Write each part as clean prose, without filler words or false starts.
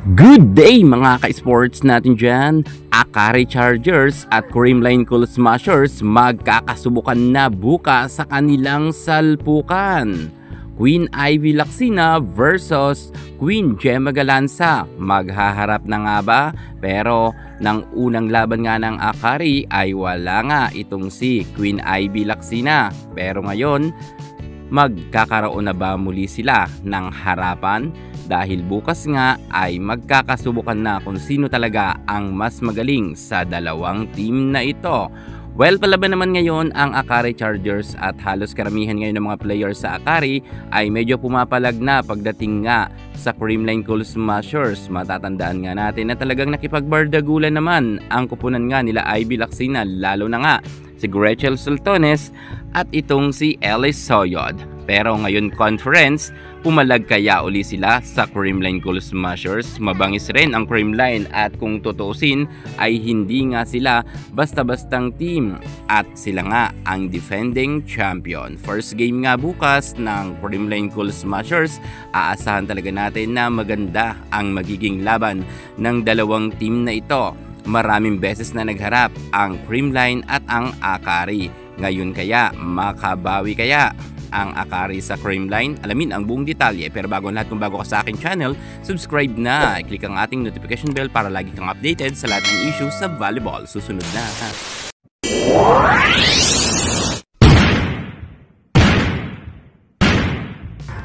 Good day mga ka-sports natin dyan! Akari Chargers at Creamline Cool Smashers magkakasubukan na bukas sa kanilang salpukan. Queen Ivy Lacsina versus Queen Gemma Galanza. Maghaharap na nga ba? Pero nang unang laban nga ng Akari ay wala nga itong si Queen Ivy Lacsina. Pero ngayon, magkakaroon na ba muli sila ng harapan? Dahil bukas nga ay magkakasubukan na kung sino talaga ang mas magaling sa dalawang team na ito. Well, palaban naman ngayon ang Akari Chargers at halos karamihan ngayon ng mga players sa Akari ay medyo pumapalag na pagdating nga sa Creamline Cool Smashers. Matatandaan nga natin na talagang nakipagbardagulan naman ang kupunan nga nila Ivy Lacsina, lalo na nga si Gretchen Sultones at itong si Ellis Soyod. Pero ngayon conference, pumalag kaya uli sila sa Creamline Cool Smashers. Mabangis rin ang Creamline at kung tutuusin ay hindi nga sila basta-bastang team at sila nga ang defending champion. First game nga bukas ng Creamline Cool Smashers, aasahan talaga natin na maganda ang magiging laban ng dalawang team na ito. Maraming beses na nagharap ang Creamline at ang Akari. Ngayon kaya makabawi kaya ang Akari sa Creamline? Alamin ang buong detalye, pero bago lahat, kung bago ka sa aking channel, subscribe na, click ang ating notification bell para lagi kang updated sa lahat ng issues sa volleyball. Susunod na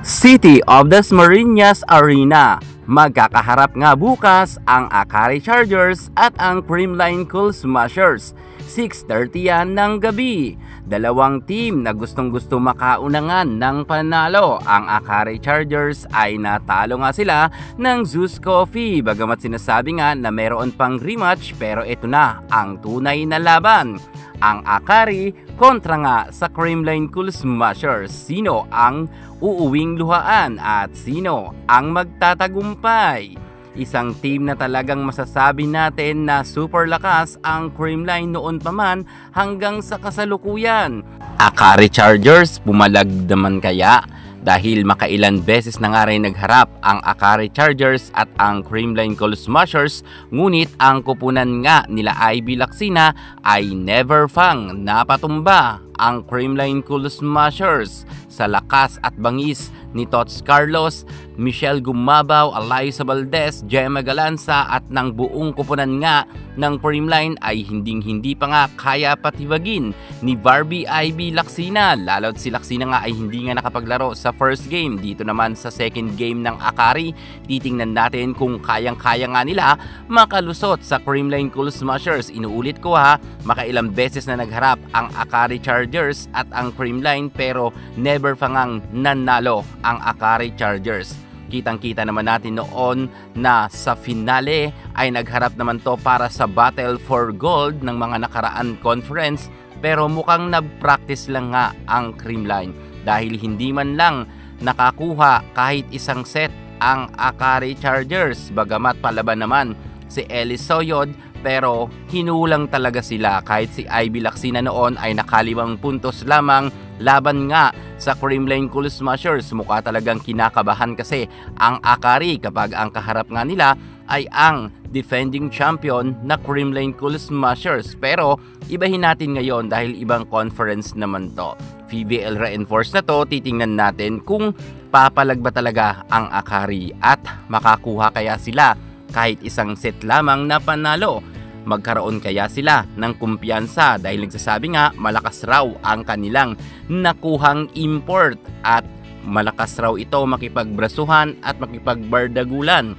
City of Dasmariñas Arena. Magkakaharap nga bukas ang Akari Chargers at ang Creamline Cool Smashers. 6:30 yan ng gabi. Dalawang team na gustong-gusto makaunangan ng panalo. Ang Akari Chargers ay natalo nga sila ng Zeus Coffee. Bagamat sinasabi nga na meron pang rematch, pero ito na ang tunay na laban. Ang Akari kontra nga sa Creamline Cool Smashers. Sino ang uuwing luhaan at sino ang magtatagumpay? Isang team na talagang masasabi natin na super lakas ang Creamline noon pa man hanggang sa kasalukuyan. Akari Chargers pumalag naman kaya? Dahil makailan beses na nga rin nagharap ang Akari Chargers at ang Creamline Cool Smashers, ngunit ang kupunan nga nila Ivy Lacsina ay never fang napatumba ang Creamline Cool Smashers. Sa lakas at bangis ni Tots Carlos, Michelle Gumabaw, Alyssa Valdez, Gemma Galanza at ng buong kupunan nga ng Creamline ay hindi pa nga kaya patibagin ni Barbie Ivy Lacsina. Lalo't si Lacsina nga ay hindi nga nakapaglaro sa first game. Dito naman sa second game ng Akari, titingnan natin kung kayang-kaya nga nila makalusot sa Creamline Cool Smashers. Inuulit ko ha, makailang beses na nagharap ang Akari Chargers at ang Creamline pero never fangang nanalo ang Akari Chargers. Kitang-kita naman natin noon na sa finale ay nagharap naman to para sa Battle for Gold ng mga nakaraan conference, pero mukhang nag-practice lang nga ang Creamline dahil hindi man lang nakakuha kahit isang set ang Akari Chargers. Bagamat palaban naman si Ellis Soyod, pero hinulang talaga sila. Kahit si Ivy Lacsina noon ay nakalimang puntos lamang laban nga sa Creamline Cool Smashers. Mukha talagang kinakabahan kasi ang Akari kapag ang kaharap nga nila ay ang defending champion na Creamline Cool Smashers. Pero ibahin natin ngayon dahil ibang conference naman to. PBL reinforced na to. Titingnan natin kung papalag ba talaga ang Akari at makakuha kaya sila kahit isang set lamang na panalo. Magkaroon kaya sila ng kumpiyansa dahil nagsasabi nga malakas raw ang kanilang nakuhang import at malakas raw ito makipagbrasuhan at makipagbardagulan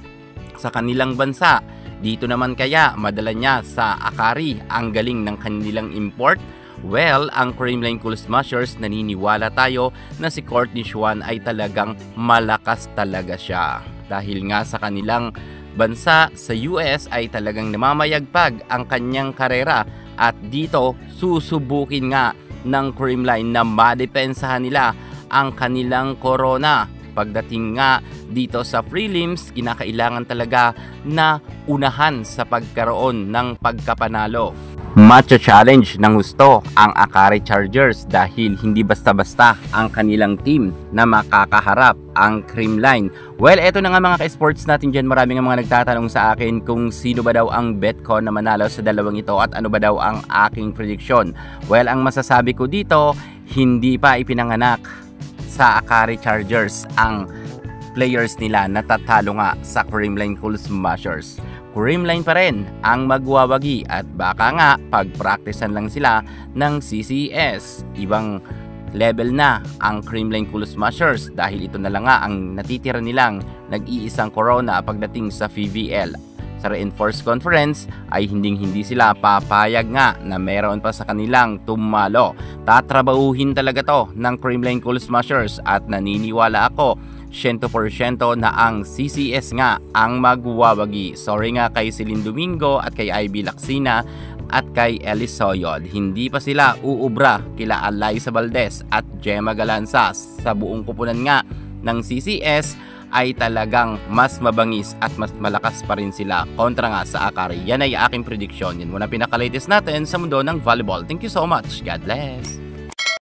sa kanilang bansa. Dito naman kaya madala niya sa Akari ang galing ng kanilang import? Well, ang Creamline Cool Smashers, naniniwala tayo na si Courtney Xuan ay talagang malakas talaga siya. Dahil nga sa kanilang bansa sa US ay talagang namamayagpag ang kanyang karera at dito susubukin nga ng Creamline na madepensahan nila ang kanilang corona. Pagdating nga dito sa prelims, kinakailangan talaga na unahan sa pagkaroon ng pagkapanalo. Macha-challenge ng husto ang Akari Chargers dahil hindi basta-basta ang kanilang team na makakaharap ang Creamline. Well, eto na nga mga ka-sports natin dyan. Maraming mga nagtatanong sa akin kung sino ba daw ang bet ko na manalo sa dalawang ito at ano ba daw ang aking prediction. Well, ang masasabi ko dito, hindi pa ipinanganak sa Akari Chargers ang players nila na tatalo nga sa Creamline Cool Smashers. Creamline pa rin ang magwawagi at baka nga pag-practicean lang sila ng CCS. Ibang level na ang Creamline Cool Smashers dahil ito na lang nga ang natitira nilang nag-iisang corona pagdating sa PVL. Sa Reinforced Conference ay hindi sila papayag nga na meron pa sa kanilang tumalo. Tatrabahuhin talaga to ng Creamline Cool Smashers at naniniwala ako 100% na ang CCS nga ang magwawagi. Sorry nga kay Celine Domingo at kay Ivy Lacsina at kay Ellie Soyod. Hindi pa sila uubra kila Alyssa Valdez at Gemma Galansas. Sa buong kupunan nga ng CCS ay talagang mas mabangis at mas malakas pa rin sila kontra nga sa Akari. Yan ay aking prediction. Yan muna pinaka-latest natin sa mundo ng volleyball. Thank you so much. God bless.